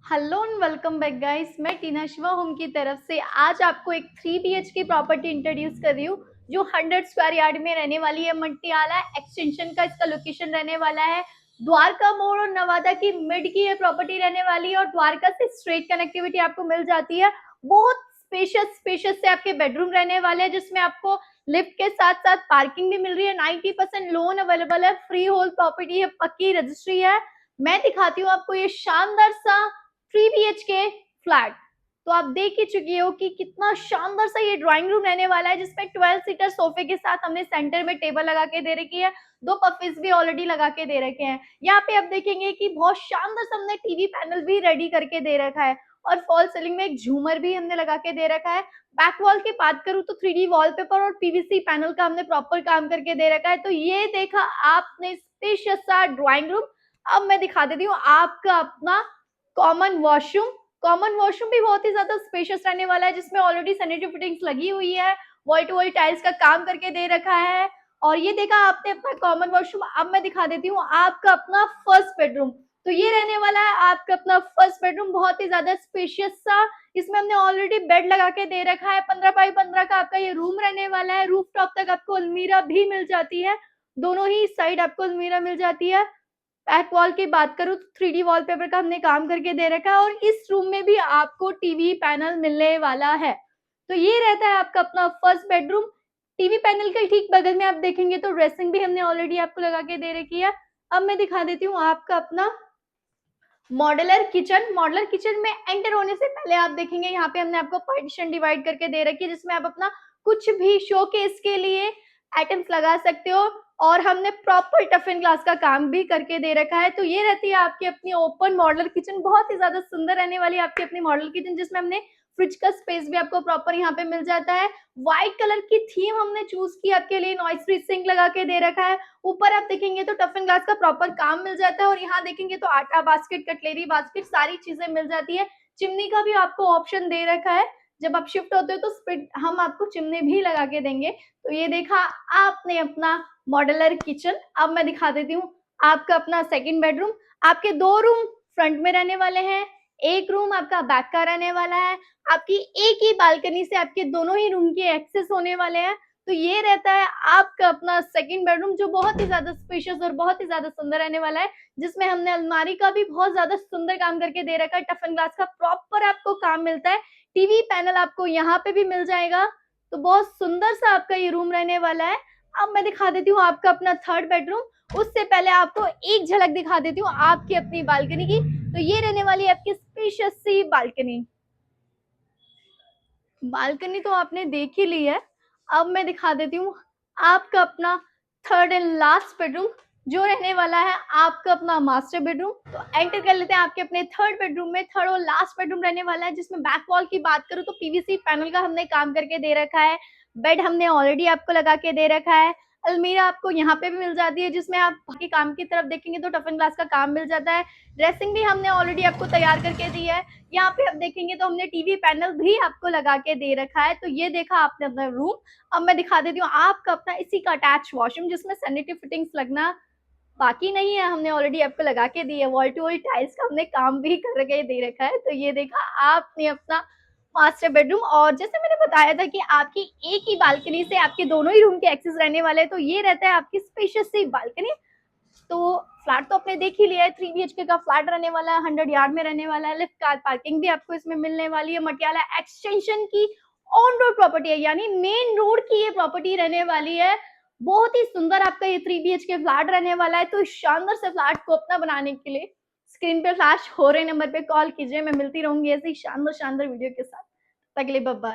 Hello and welcome back guys. मैं टीना Shiva home की तरफ से आज आपको एक 3 BHK प्रॉपर्टी इंट्रोड्यूस कर रही हूँ जो 100 स्क्वायर यार्ड में रहने वाली है। मट्टियाला एक्सटेंशन का इसका लोकेशन रहने वाला है। द्वारका मोड़ और नवादा की मिड की ये प्रॉपर्टी रहने वाली है और द्वारका से स्ट्रेट कनेक्टिविटी आपको मिल जाती है। बहुत स्पेशियस से आपके बेडरूम रहने वाले हैं जिसमें आपको लिफ्ट के साथ साथ पार्किंग भी मिल रही है। 90% लोन अवेलेबल है। फ्री होल्ड प्रॉपर्टी है, पक्की रजिस्ट्री है। मैं दिखाती हूँ आपको ये शानदार सा 3 BHK फ्लैट। तो आप देख ही चुकी हो कि कितना शानदार सा ये ड्राइंग रूम रहने वाला है जिसमें 12 सीटर सोफे के साथ हमने सेंटर में टेबल लगा के दे रखी है। 2 पफिस भी ऑलरेडी लगा के दे रखे हैं। यहाँ पे आप देखेंगे कि बहुत शानदार सा हमने टीवी पैनल भी रेडी करके दे रखा है और फॉल सीलिंग में एक झूमर भी हमने लगा के दे रखा है। बैक वॉल की बात करूं तो 3D वॉलपेपर और PVC पैनल का हमने प्रॉपर काम करके दे रखा है। तो ये देखा आपने स्पेशियस सा ड्राइंग रूम। अब मैं दिखा देती हूँ आपका अपना कॉमन वॉशरूम। कॉमन वॉशरूम भी बहुत ही ज्यादा स्पेशियस रहने वाला है जिसमें ऑलरेडी सैनिटरी फिटिंग्स लगी हुई है। वॉल टू वॉल टाइल्स का काम करके दे रखा है। और ये देखा आपने अपना कॉमन वॉशरूम। अब मैं दिखा देती हूँ आपका अपना फर्स्ट बेडरूम। तो ये रहने वाला है आपका अपना फर्स्ट बेडरूम, बहुत ही ज्यादा स्पेशियस सा। इसमें हमने ऑलरेडी बेड लगा के दे रखा है। 15x15 का आपका ये रूम रहने वाला है। रूफ टॉप तक आपको अलमीरा भी मिल जाती है। दोनों ही साइड आपको अलमीरा मिल जाती है। बैक वॉल की बात करूँ तो 3D वॉलपेपर का हमने काम करके दे रखा है और इस रूम में भी आपको टीवी पैनल मिलने वाला है। तो ये रहता है आपका अपना फर्स्ट बेडरूम। टीवी पैनल के ठीक बगल में आप देखेंगे तो ड्रेसिंग भी हमने ऑलरेडी आपको लगा के दे रखी है। अब मैं दिखा देती हूँ आपका अपना मॉडलर किचन। मॉडलर किचन में एंटर होने से पहले आप देखेंगे यहाँ पे हमने आपको पार्टीशन डिवाइड करके दे रखी है जिसमें आप अपना कुछ भी शोकेस के लिए आइटम्स लगा सकते हो। और हमने प्रॉपर टफन ग्लास का काम भी करके दे रखा है। तो ये रहती है आपकी अपनी ओपन मॉडलर किचन। बहुत ही ज्यादा सुंदर रहने वाली है आपकी अपनी मॉडल किचन जिसमें हमने फ्रिज का स्पेस भी आपको प्रॉपर यहाँ पे मिल जाता है। व्हाइट कलर की थीम हमने चूज की आपके लिए। नॉइस फ्री सिंक लगा के दे रखा है। ऊपर आप देखेंगे तो टफन ग्लास का प्रॉपर काम मिल जाता है और यहाँ देखेंगे तो आटा बास्केट, कटलेरी बास्केट, सारी चीजें मिल जाती है। चिमनी का भी आपको ऑप्शन दे रखा है। जब आप शिफ्ट होते हो तो स्प्रिट हम आपको चिमनी भी लगा के देंगे। तो ये देखा आपने अपना मॉडलर किचन। अब मैं दिखा देती हूँ आपका अपना सेकंड बेडरूम। आपके 2 रूम फ्रंट में रहने वाले हैं, एक रूम आपका बैक का रहने वाला है। आपकी एक ही बालकनी से आपके दोनों ही रूम के एक्सेस होने वाले हैं। तो ये रहता है आपका अपना सेकंड बेडरूम जो बहुत ही ज्यादा स्पेशियस और बहुत ही ज्यादा सुंदर रहने वाला है जिसमें हमने अलमारी का भी बहुत ज्यादा सुंदर काम करके दे रखा है। टफन ग्लास का प्रॉपर आपको काम मिलता है। टीवी पैनल आपको यहाँ पे भी मिल जाएगा। तो बहुत सुंदर सा आपका ये रूम रहने वाला है। अब मैं दिखा देती हूँ आपका अपना थर्ड बेडरूम। उससे पहले आपको एक झलक दिखा देती हूँ आपकी अपनी बालकनी की। तो ये रहने वाली है आपकी स्पेशियस सी बालकनी। बालकनी तो आपने देख ही ली है। अब मैं दिखा देती हूँ आपका अपना थर्ड एंड लास्ट बेडरूम जो रहने वाला है आपका अपना मास्टर बेडरूम। तो एंटर कर लेते हैं आपके अपने थर्ड बेडरूम में। थर्ड और लास्ट बेडरूम रहने वाला है जिसमें बैक वॉल की बात करूँ तो PVC पैनल का हमने काम करके दे रखा है। बेड हमने ऑलरेडी आपको लगा के दे रखा है। अलमीरा आपको यहाँ पे भी मिल जाती है जिसमें आप बाकी काम की तरफ देखेंगे तो टफन ग्लास का काम मिल जाता है। ड्रेसिंग भी हमने ऑलरेडी आपको तैयार करके दी है। यहाँ पे आप देखेंगे तो हमने टीवी पैनल भी आपको लगा के दे रखा है। तो ये देखा आपने अपना रूम। अब मैं दिखा देती हूँ आपका अपना इसी का अटैच वॉशरूम जिसमें सैनिटरी फिटिंग्स लगना बाकी नहीं है, हमने ऑलरेडी आपको लगा के दी है। वॉल टू वॉल टाइल्स का हमने काम भी करके दे रखा है। तो ये देखा आपने अपना मास्टर बेडरूम। और जैसे मैंने बताया था कि आपकी एक ही बालकनी से आपके दोनों ही रूम के एक्सेस रहने वाले हैं। तो ये रहता है आपकी स्पेशियस सी बालकनी। तो फ्लैट तो आपने देख ही लिया है। 3 BHK का फ्लैट रहने वाला है, 100 यार्ड में रहने वाला है। लिफ्ट कार पार्किंग भी आपको इसमें मिलने वाली है। मटियाला एक्सटेंशन की ऑन रोड प्रॉपर्टी है यानी मेन रोड की ये प्रॉपर्टी रहने वाली है। बहुत ही सुंदर आपका ये 3 BHK फ्लैट रहने वाला है। तो इस शानदार से फ्लैट को अपना बनाने के लिए स्क्रीन पे फ्लैश हो रहे नंबर पे कॉल कीजिए। मैं मिलती रहूंगी ऐसी शानदार शानदार वीडियो के साथ। तक के लिए बाय बाय।